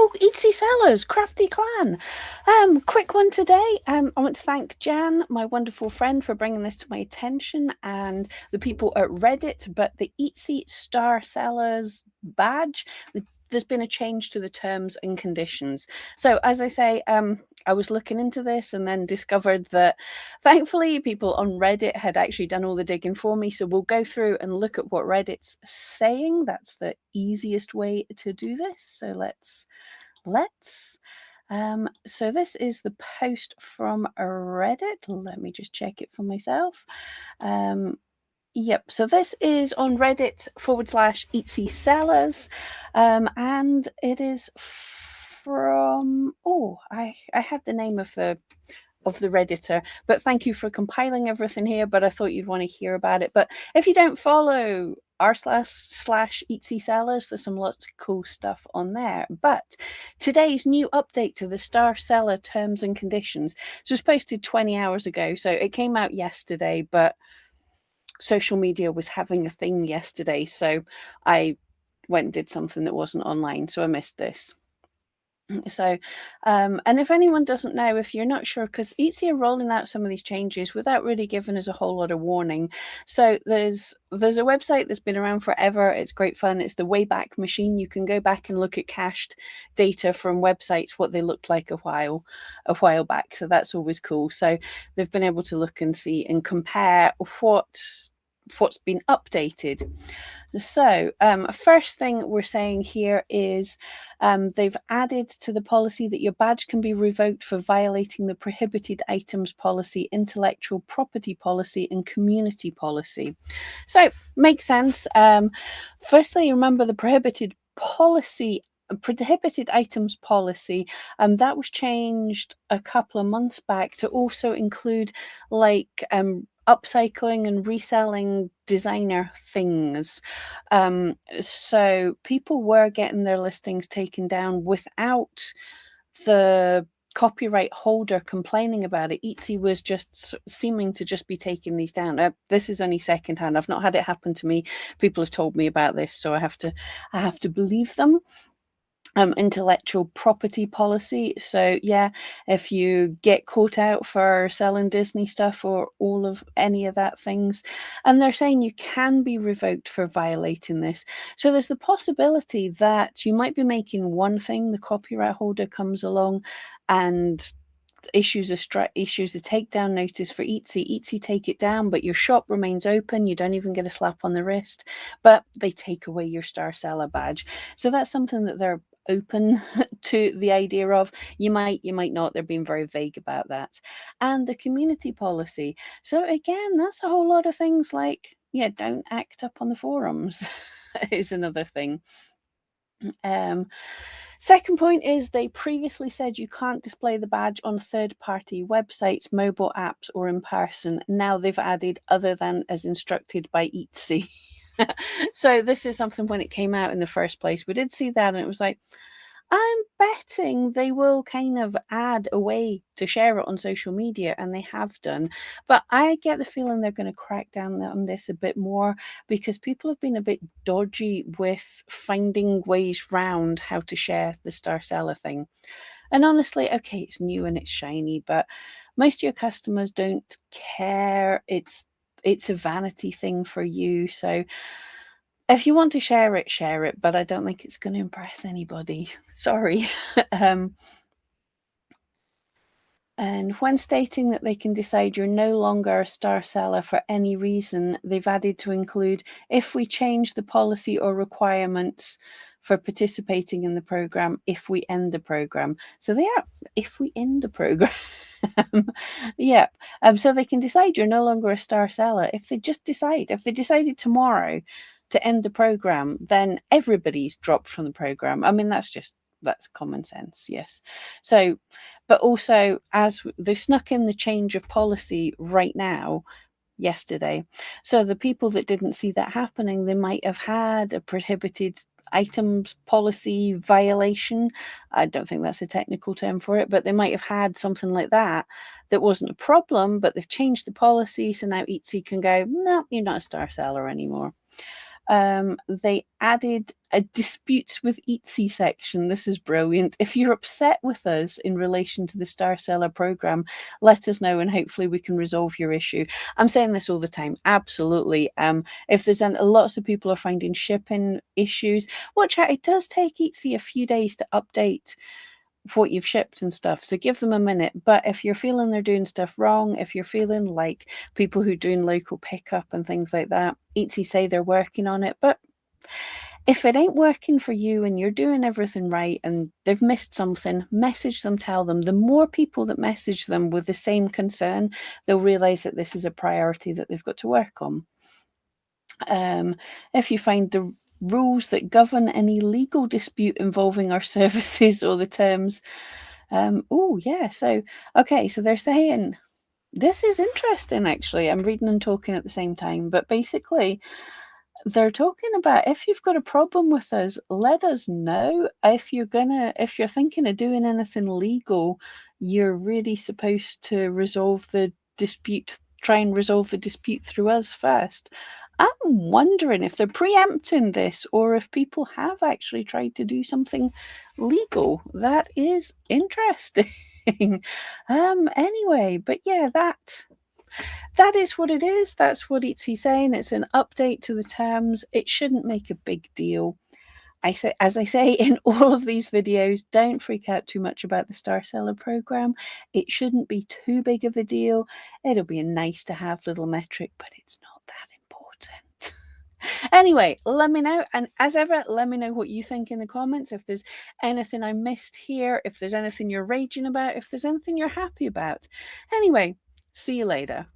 Oh, Etsy Sellers, Crafty Clan. Quick one today. I want to thank Jan, my wonderful friend, for bringing this to my attention, and the people at Reddit. But the Etsy Star Sellers badge, there's been a change to the terms and conditions. So, as I say, I was looking into this and then discovered that thankfully people on Reddit had actually done all the digging for me. So we'll go through and look at what Reddit's saying. That's the easiest way to do this. So let's so this is the post from Reddit. Let me just check it for myself. Yep, so this is on Reddit /Etsy Sellers, and it is from, I had the name of the Redditor, but thank you for compiling everything here, but I thought you'd want to hear about it. But if you don't follow r/Etsy Sellers, there's some lots of cool stuff on there. But today's new update to the Star Seller terms and conditions, so it was posted 20 hours ago, so it came out yesterday, but social media was having a thing yesterday, so I went and did something that wasn't online, so I missed this. So, and if anyone doesn't know, if you're not sure, because Etsy are rolling out some of these changes without really giving us a whole lot of warning. So there's a website that's been around forever. It's great fun. It's the Wayback Machine. You can go back and look at cached data from websites, what they looked like a while back. So that's always cool. So they've been able to look and see and compare what's been updated. So first thing we're saying here is they've added to the policy that your badge can be revoked for violating the prohibited items policy, intellectual property policy, and community policy. So makes sense. Firstly, remember the prohibited items policy, that was changed a couple of months back to also include like upcycling and reselling designer things. So people were getting their listings taken down without the copyright holder complaining about it. Etsy was just seeming to just be taking these down. This is only secondhand. I've not had it happen to me. People have told me about this, so I have to believe them. Intellectual property policy. So yeah, if you get caught out for selling Disney stuff or all of any of that things, and they're saying you can be revoked for violating this. So there's the possibility that you might be making one thing, the copyright holder comes along and issues a takedown notice for Etsy. Etsy take it down, but your shop remains open. You don't even get a slap on the wrist, but they take away your Star Seller badge. So that's something that they're open to the idea of. You might not. They're being very vague about that. And the community policy. So again, that's a whole lot of things like, yeah, don't act up on the forums is another thing. Second point is they previously said you can't display the badge on third-party websites, mobile apps, or in person. Now they've added other than as instructed by Etsy. So this is something when it came out in the first place, we did see that and it was like, I'm betting they will kind of add a way to share it on social media, and they have done. But I get the feeling they're going to crack down on this a bit more because people have been a bit dodgy with finding ways round how to share the Star Seller thing. And honestly, okay, it's new and it's shiny, but most of your customers don't care. It's a vanity thing for you. So if you want to share it, but I don't think it's going to impress anybody. Sorry. And when stating that they can decide you're no longer a Star Seller for any reason, they've added to include, if we change the policy or requirements for participating in the program, if we end the program. So they are, if we end the program. Yeah. So they can decide you're no longer a Star Seller. If they decided tomorrow to end the program, then everybody's dropped from the program. I mean, that's common sense, yes. So, but also as they snuck in the change of policy right now, yesterday. So the people that didn't see that happening, they might have had a prohibited items policy violation. I don't think that's a technical term for it, but they might have had something like that wasn't a problem, but they've changed the policy. So now Etsy can go, no, you're not a Star Seller anymore. They added a disputes with Etsy section. This is brilliant. If you're upset with us in relation to the Star Seller program, let us know and hopefully we can resolve your issue. I'm saying this all the time. Absolutely. If there's lots of people are finding shipping issues, watch out. It does take Etsy a few days to update what you've shipped and stuff, so give them a minute. But if you're feeling they're doing stuff wrong, if you're feeling like people who are doing local pickup and things like that, Etsy say they're working on it. But if it ain't working for you and you're doing everything right and they've missed something, message them, tell them. The more people that message them with the same concern, they'll realize that this is a priority that they've got to work on. If you find the rules that govern any legal dispute involving our services or the terms. Oh, yeah. So they're saying this is interesting, actually. I'm reading and talking at the same time, but basically, they're talking about if you've got a problem with us, let us know. If you're thinking of doing anything legal, you're really supposed to resolve the dispute, try and resolve the dispute through us first. I'm wondering if they're preempting this or if people have actually tried to do something legal. That is interesting. Anyway, but yeah, that is what it is. That's what Etsy's saying. It's an update to the terms. It shouldn't make a big deal. As I say in all of these videos, don't freak out too much about the Star Seller program. It shouldn't be too big of a deal. It'll be a nice to have little metric, but it's not that important. Anyway, let me know. And as ever, let me know what you think in the comments. If there's anything I missed here, if there's anything you're raging about, if there's anything you're happy about. Anyway, see you later.